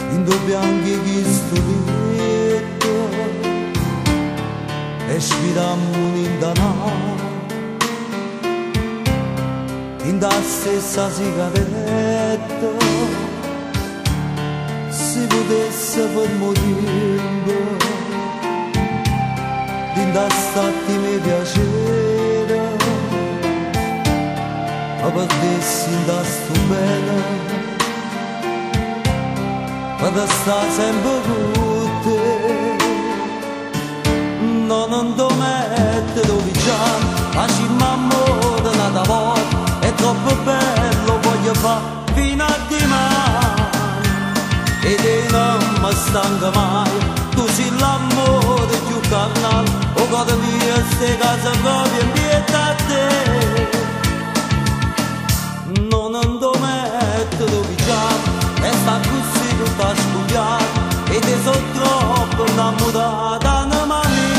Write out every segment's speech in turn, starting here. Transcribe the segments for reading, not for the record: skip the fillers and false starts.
in due bianchi chi studetto e sfidammo in danaro in da stessa sigaretta si potesse per morire in da stati mi piacere ma perdessi in da stupenda ma sta sempre con te non ti mettere dove già lasciami amore un'altra volta è troppo bello voglio fare fino a domani e te non mi stanca mai tu sei l'amore più carnale o cosa mia ste casa proprio in pietà a te non ti mettere dove già e sta così tutta studiata e te sono troppo innamorata da mani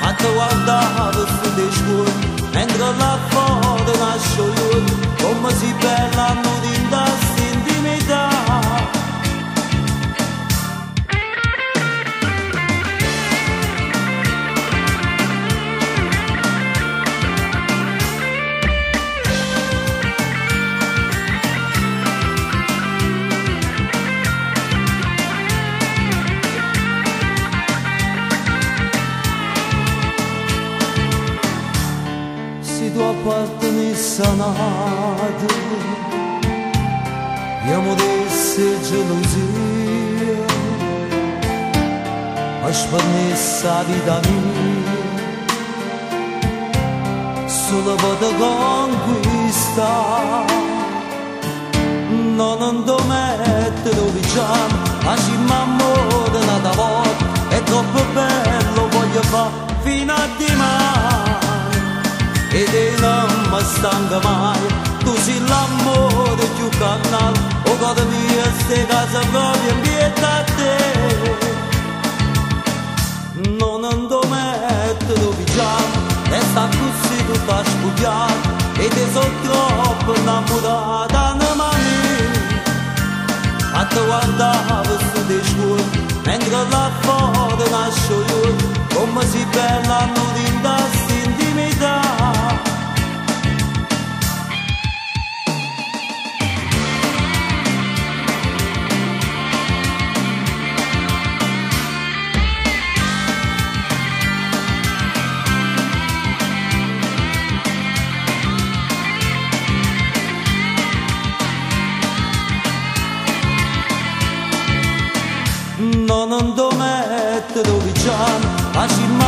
a te guardare su dei scuole mentre là fuori nasce io come si bella non in da intimità tua parte mi sanate abbiamo desse gelosia ma spannessa la vita mia solo per conquistare non ti mettere dove già lasciami amore un'altra volta è troppo bello voglio fare fino a domani e te non mi stanca mai tu sei l'amore più carnale o cosa mia ste casa proprio in pietà a te non ti mettere dove già e sta così tutta spugliata e te sono troppo innamorata da mani a te guardavo su dei scuole mentre là fuori nasce io come si bella non in da intimità non ti mettere dove già lasciami